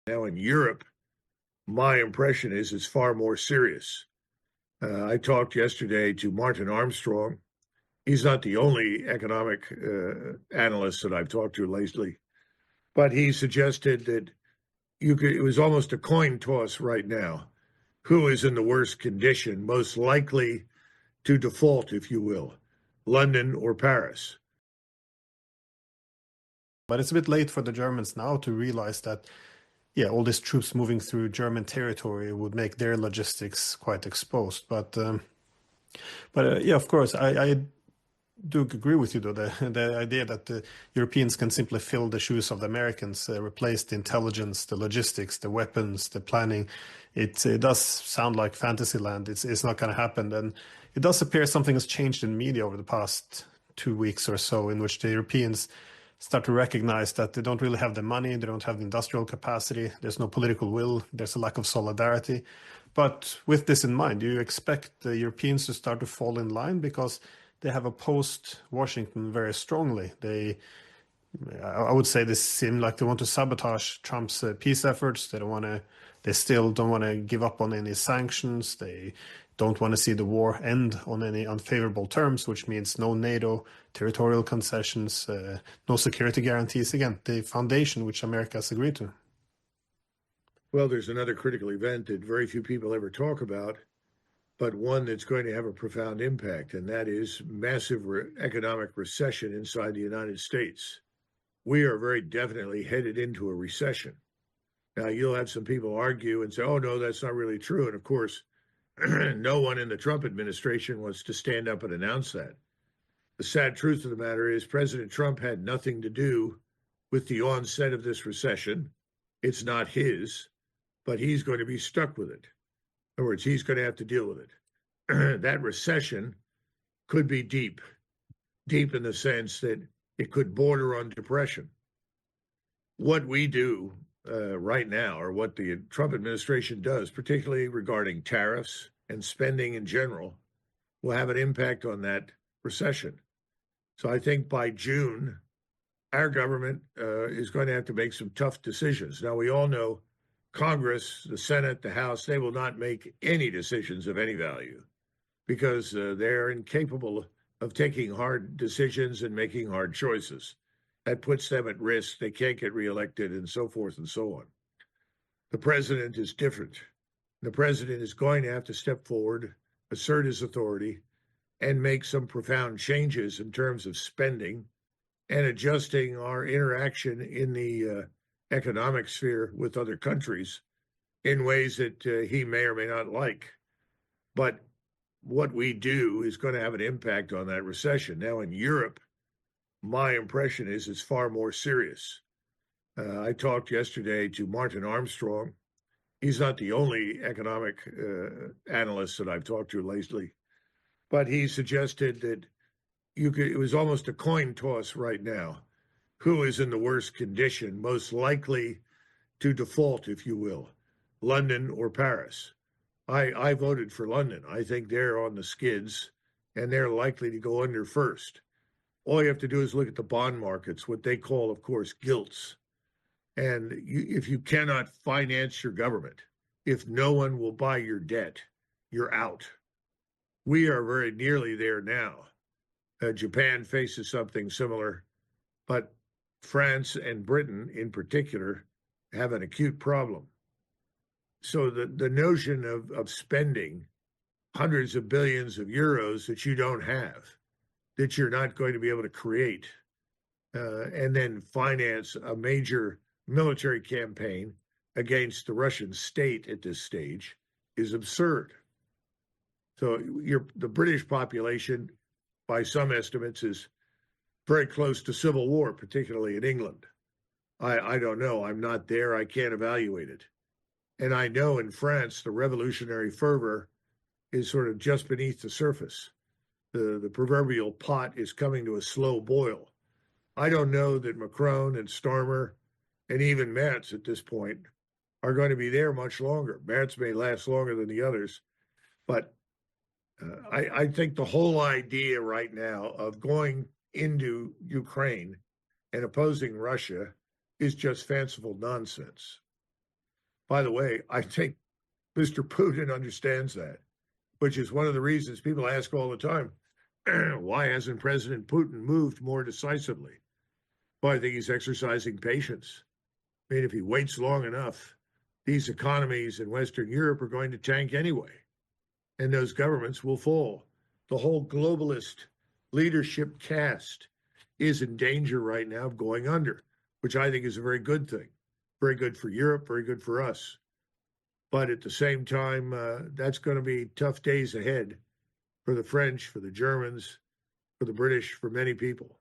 Now in Europe, my impression is it's far more serious. I talked yesterday to Martin Armstrong. He's not the only economic analyst that I've talked to lately, but he suggested that it was almost a coin toss right now. Who is in the worst condition, most likely to default, if you will, London or Paris? But it's a bit late for the Germans now to realize that, yeah, all these troops moving through German territory would make their logistics quite exposed. But yeah, of course, I do agree with you, though, the idea that the Europeans can simply fill the shoes of the Americans, replace the intelligence, the logistics, the weapons, the planning. It does sound like fantasy land. It's not going to happen. And it does appear something has changed in media over the past 2 weeks or so, in which the Europeans start to recognize that they don't really have the money, they don't have the industrial capacity, there's no political will, there's a lack of solidarity. But with this in mind, do you expect the Europeans to start to fall in line? Because they have opposed Washington very strongly. I would say they seem like they want to sabotage Trump's peace efforts. They still don't want to give up on any sanctions. They don't want to see the war end on any unfavorable terms, which means no NATO, territorial concessions, no security guarantees. Again, the foundation which America has agreed to. Well, there's another critical event that very few people ever talk about, but one that's going to have a profound impact, and that is massive economic recession inside the United States. We are very definitely headed into a recession. Now, you'll have some people argue and say, oh, no, that's not really true. And of course, no one in the Trump administration wants to stand up and announce that. The sad truth of the matter is President Trump had nothing to do with the onset of this recession. It's not his, but he's going to be stuck with it. In other words, he's going to have to deal with it. That recession could be deep in the sense that it could border on depression. What we do right now, or what the Trump administration does, particularly regarding tariffs and spending in general, will have an impact on that recession. So I think by June, our government is going to have to make some tough decisions. Now, we all know Congress, the Senate, the House, they will not make any decisions of any value because they're incapable of taking hard decisions and making hard choices. That puts them at risk. They can't get reelected and so forth and so on. The president is different. The president is going to have to step forward, assert his authority, and make some profound changes in terms of spending and adjusting our interaction in the economic sphere with other countries in ways that he may or may not like. But what we do is going to have an impact on that recession. Now, in Europe, my impression is it's far more serious. I talked yesterday to Martin Armstrong. He's not the only economic analyst that I've talked to lately, but he suggested that it was almost a coin toss right now. Who is in the worst condition, most likely to default, if you will, London or Paris? I voted for London. I think they're on the skids and they're likely to go under first. All you have to do is look at the bond markets, what they call, of course, gilts. And if you cannot finance your government, if no one will buy your debt, you're out. We are very nearly there now. Japan faces something similar, but France and Britain in particular have an acute problem. So the notion of spending hundreds of billions of euros that you don't have, that you're not going to be able to create, and then finance a major military campaign against the Russian state at this stage is absurd. So the British population, by some estimates, is very close to civil war, particularly in England. I don't know. I'm not there. I can't evaluate it. And I know in France, the revolutionary fervor is sort of just beneath the surface. The proverbial pot is coming to a slow boil. I don't know that Macron and Starmer and even Merz at this point are going to be there much longer. Merz may last longer than the others, but I think the whole idea right now of going into Ukraine and opposing Russia is just fanciful nonsense. By the way, I think Mr. Putin understands that, which is one of the reasons people ask all the time, why hasn't President Putin moved more decisively? Well, I think he's exercising patience. I mean, if he waits long enough, these economies in Western Europe are going to tank anyway, and those governments will fall. The whole globalist leadership caste is in danger right now of going under, which I think is a very good thing. Very good for Europe, very good for us. But at the same time, that's going to be tough days ahead for the French, for the Germans, for the British, for many people.